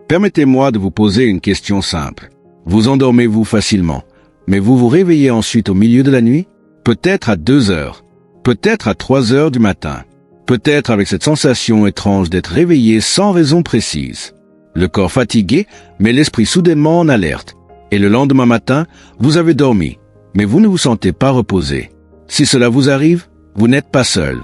Permettez-moi de vous poser une question simple. Vous endormez-vous facilement, mais vous vous réveillez ensuite au milieu de la nuit? Peut-être à 2 heures, peut-être à 3 heures du matin, peut-être avec cette sensation étrange d'être réveillé sans raison précise. Le corps fatigué, mais l'esprit soudainement en alerte. Et le lendemain matin, vous avez dormi, mais vous ne vous sentez pas reposé. Si cela vous arrive, vous n'êtes pas seul.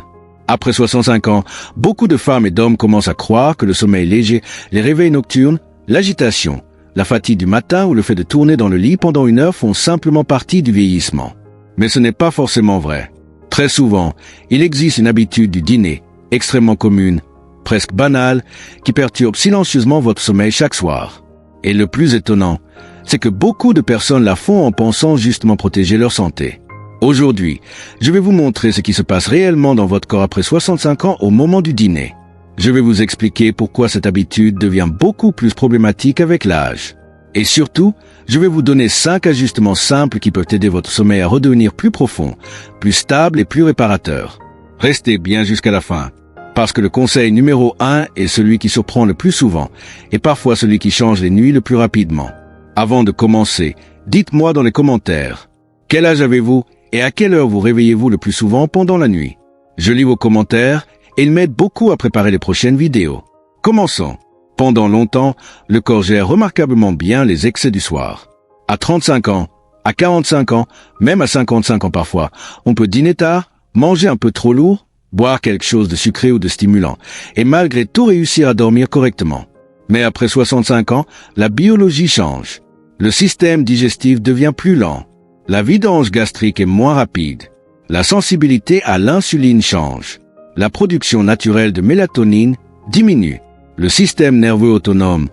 Après 65 ans, beaucoup de femmes et d'hommes commencent à croire que le sommeil léger, les réveils nocturnes, l'agitation, la fatigue du matin ou le fait de tourner dans le lit pendant 1 heure font simplement partie du vieillissement. Mais ce n'est pas forcément vrai. Très souvent, il existe une habitude du dîner, extrêmement commune, presque banale, qui perturbe silencieusement votre sommeil chaque soir. Et le plus étonnant, c'est que beaucoup de personnes la font en pensant justement protéger leur santé. Aujourd'hui, je vais vous montrer ce qui se passe réellement dans votre corps après 65 ans au moment du dîner. Je vais vous expliquer pourquoi cette habitude devient beaucoup plus problématique avec l'âge. Et surtout, je vais vous donner 5 ajustements simples qui peuvent aider votre sommeil à redevenir plus profond, plus stable et plus réparateur. Restez bien jusqu'à la fin, parce que le conseil numéro 1 est celui qui surprend le plus souvent, et parfois celui qui change les nuits le plus rapidement. Avant de commencer, dites-moi dans les commentaires, quel âge avez-vous et à quelle heure vous réveillez-vous le plus souvent pendant la nuit? Je lis vos commentaires et ils m'aident beaucoup à préparer les prochaines vidéos. Commençons. Pendant longtemps, le corps gère remarquablement bien les excès du soir. À 35 ans, à 45 ans, même à 55 ans parfois, on peut dîner tard, manger un peu trop lourd, boire quelque chose de sucré ou de stimulant, et malgré tout réussir à dormir correctement. Mais après 65 ans, la biologie change. Le système digestif devient plus lent. La vidange gastrique est moins rapide. La sensibilité à l'insuline change. La production naturelle de mélatonine diminue. Le système nerveux autonome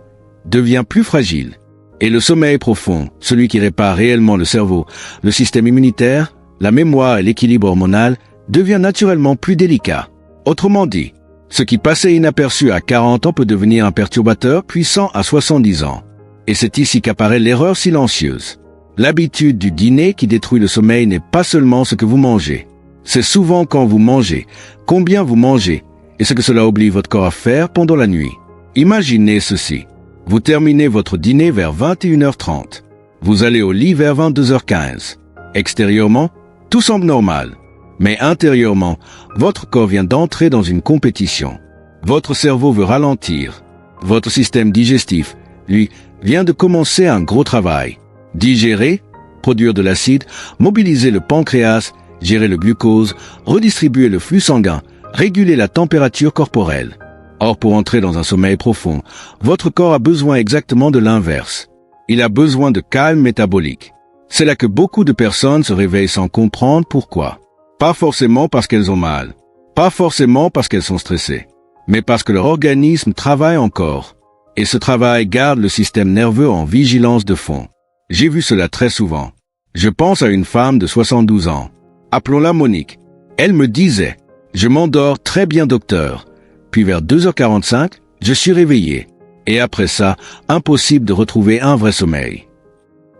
devient plus fragile. Et le sommeil profond, celui qui répare réellement le cerveau, le système immunitaire, la mémoire et l'équilibre hormonal, devient naturellement plus délicat. Autrement dit, ce qui passait inaperçu à 40 ans peut devenir un perturbateur puissant à 70 ans. Et c'est ici qu'apparaît l'erreur silencieuse. L'habitude du dîner qui détruit le sommeil n'est pas seulement ce que vous mangez. C'est souvent quand vous mangez, combien vous mangez, et ce que cela oblige votre corps à faire pendant la nuit. Imaginez ceci. Vous terminez votre dîner vers 21h30. Vous allez au lit vers 22h15. Extérieurement, tout semble normal. Mais intérieurement, votre corps vient d'entrer dans une compétition. Votre cerveau veut ralentir. Votre système digestif, lui, vient de commencer un gros travail. Digérer, produire de l'acide, mobiliser le pancréas, gérer le glucose, redistribuer le flux sanguin, réguler la température corporelle. Or, pour entrer dans un sommeil profond, votre corps a besoin exactement de l'inverse. Il a besoin de calme métabolique. C'est là que beaucoup de personnes se réveillent sans comprendre pourquoi. Pas forcément parce qu'elles ont mal, pas forcément parce qu'elles sont stressées, mais parce que leur organisme travaille encore. Et ce travail garde le système nerveux en vigilance de fond. J'ai vu cela très souvent. Je pense à une femme de 72 ans. Appelons-la Monique. Elle me disait, « Je m'endors très bien docteur. » Puis vers 2h45, je suis réveillé. Et après ça, impossible de retrouver un vrai sommeil.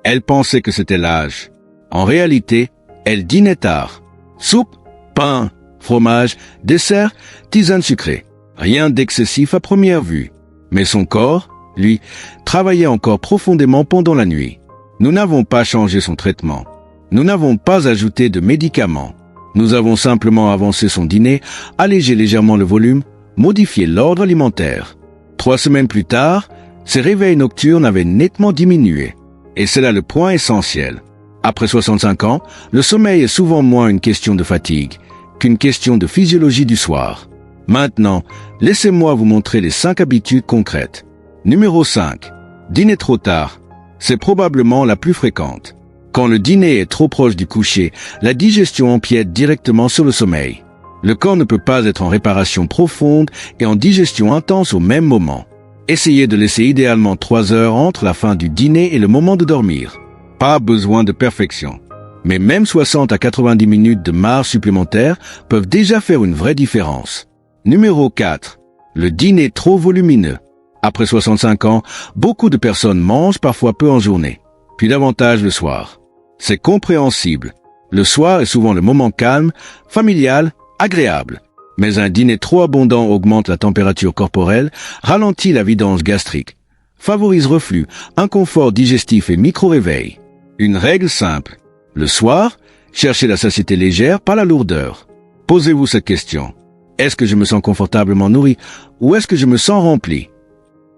Elle pensait que c'était l'âge. En réalité, elle dînait tard. Soupe, pain, fromage, dessert, tisane sucrée. Rien d'excessif à première vue. Mais son corps, lui, travaillait encore profondément pendant la nuit. Nous n'avons pas changé son traitement. Nous n'avons pas ajouté de médicaments. Nous avons simplement avancé son dîner, allégé légèrement le volume, modifié l'ordre alimentaire. 3 semaines plus tard, ses réveils nocturnes avaient nettement diminué. Et c'est là le point essentiel. Après 65 ans, le sommeil est souvent moins une question de fatigue qu'une question de physiologie du soir. Maintenant, laissez-moi vous montrer les 5 habitudes concrètes. Numéro 5. Dîner trop tard. C'est probablement la plus fréquente. Quand le dîner est trop proche du coucher, la digestion empiète directement sur le sommeil. Le corps ne peut pas être en réparation profonde et en digestion intense au même moment. Essayez de laisser idéalement 3 heures entre la fin du dîner et le moment de dormir. Pas besoin de perfection. Mais même 60 à 90 minutes de marge supplémentaire peuvent déjà faire une vraie différence. Numéro 4. Le dîner trop volumineux. Après 65 ans, beaucoup de personnes mangent parfois peu en journée, puis davantage le soir. C'est compréhensible. Le soir est souvent le moment calme, familial, agréable. Mais un dîner trop abondant augmente la température corporelle, ralentit la vidange gastrique, favorise reflux, inconfort digestif et micro-réveil. Une règle simple. Le soir, cherchez la satiété légère, pas la lourdeur. Posez-vous cette question. Est-ce que je me sens confortablement nourri ou est-ce que je me sens rempli?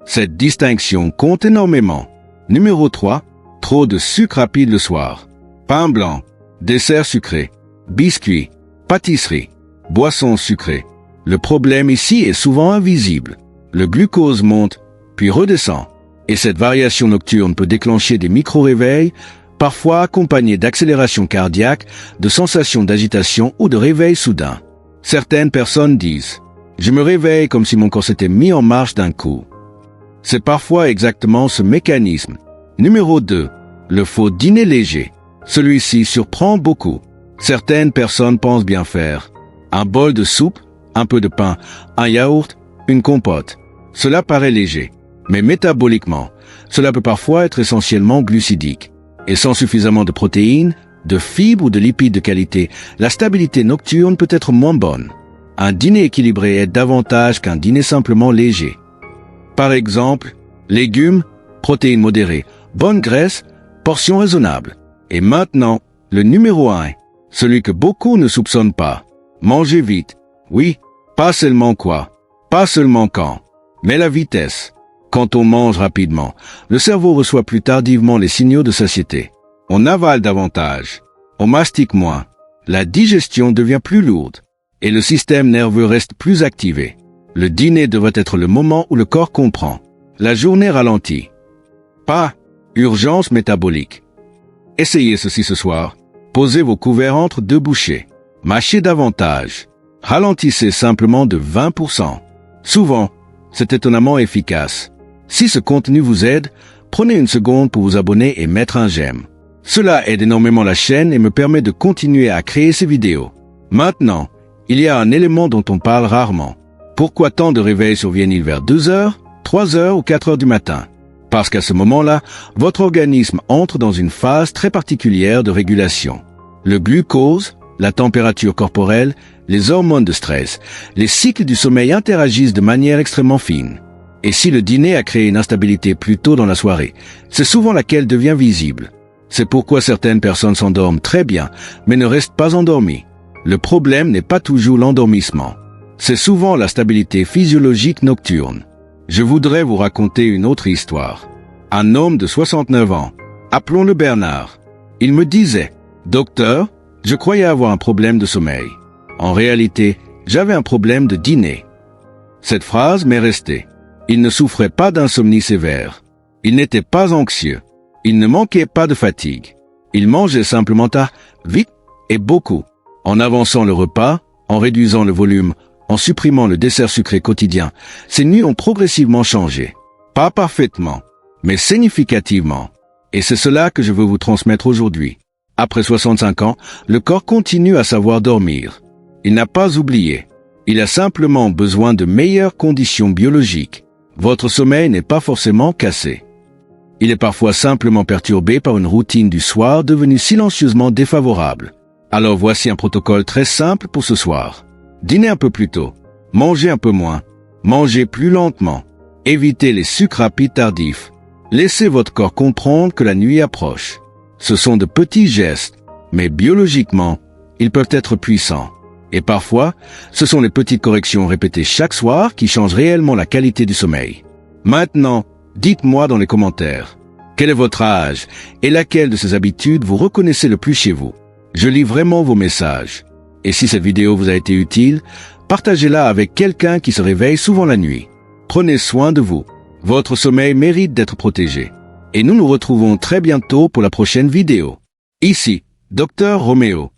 Cette distinction compte énormément. Numéro 3. Trop de sucre rapide le soir. Pain blanc, dessert sucré, biscuits, pâtisserie, boissons sucrées. Le problème ici est souvent invisible. Le glucose monte, puis redescend. Et cette variation nocturne peut déclencher des micro-réveils, parfois accompagnés d'accélération cardiaque, de sensations d'agitation ou de réveil soudain. Certaines personnes disent « Je me réveille comme si mon corps s'était mis en marche d'un coup ». C'est parfois exactement ce mécanisme. Numéro 2. Le faux dîner léger. Celui-ci surprend beaucoup. Certaines personnes pensent bien faire. Un bol de soupe, un peu de pain, un yaourt, une compote. Cela paraît léger. Mais métaboliquement, cela peut parfois être essentiellement glucidique. Et sans suffisamment de protéines, de fibres ou de lipides de qualité, la stabilité nocturne peut être moins bonne. Un dîner équilibré aide davantage qu'un dîner simplement léger. Par exemple, légumes, protéines modérées, bonne graisse, portions raisonnables. Et maintenant, le numéro 1, celui que beaucoup ne soupçonnent pas. Mangez vite. Oui, pas seulement quoi, pas seulement quand, mais la vitesse. Quand on mange rapidement, le cerveau reçoit plus tardivement les signaux de satiété. On avale davantage, on mastique moins, la digestion devient plus lourde, et le système nerveux reste plus activé. Le dîner devrait être le moment où le corps comprend. La journée ralentit. Pas urgence métabolique. Essayez ceci ce soir. Posez vos couverts entre deux bouchées. Mâchez davantage. Ralentissez simplement de 20%. Souvent, c'est étonnamment efficace. Si ce contenu vous aide, prenez une seconde pour vous abonner et mettre un j'aime. Cela aide énormément la chaîne et me permet de continuer à créer ces vidéos. Maintenant, il y a un élément dont on parle rarement. Pourquoi tant de réveils surviennent-ils vers 2 heures, 3 heures ou 4 heures du matin? Parce qu'à ce moment-là, votre organisme entre dans une phase très particulière de régulation. Le glucose, la température corporelle, les hormones de stress, les cycles du sommeil interagissent de manière extrêmement fine. Et si le dîner a créé une instabilité plus tôt dans la soirée, c'est souvent laquelle devient visible. C'est pourquoi certaines personnes s'endorment très bien, mais ne restent pas endormies. Le problème n'est pas toujours l'endormissement. C'est souvent la stabilité physiologique nocturne. Je voudrais vous raconter une autre histoire. Un homme de 69 ans, appelons-le Bernard. Il me disait, « Docteur, je croyais avoir un problème de sommeil. En réalité, j'avais un problème de dîner. » Cette phrase m'est restée. Il ne souffrait pas d'insomnie sévère. Il n'était pas anxieux. Il ne manquait pas de fatigue. Il mangeait simplement vite et beaucoup. En avançant le repas, en réduisant le volume, en supprimant le dessert sucré quotidien, ses nuits ont progressivement changé. Pas parfaitement, mais significativement. Et c'est cela que je veux vous transmettre aujourd'hui. Après 65 ans, le corps continue à savoir dormir. Il n'a pas oublié. Il a simplement besoin de meilleures conditions biologiques. Votre sommeil n'est pas forcément cassé. Il est parfois simplement perturbé par une routine du soir devenue silencieusement défavorable. Alors voici un protocole très simple pour ce soir. Dînez un peu plus tôt. Mangez un peu moins. Mangez plus lentement. Évitez les sucres rapides tardifs. Laissez votre corps comprendre que la nuit approche. Ce sont de petits gestes, mais biologiquement, ils peuvent être puissants. Et parfois, ce sont les petites corrections répétées chaque soir qui changent réellement la qualité du sommeil. Maintenant, dites-moi dans les commentaires, quel est votre âge et laquelle de ces habitudes vous reconnaissez le plus chez vous. Je lis vraiment vos messages. Et si cette vidéo vous a été utile, partagez-la avec quelqu'un qui se réveille souvent la nuit. Prenez soin de vous. Votre sommeil mérite d'être protégé. Et nous nous retrouvons très bientôt pour la prochaine vidéo. Ici, Dr Roméo.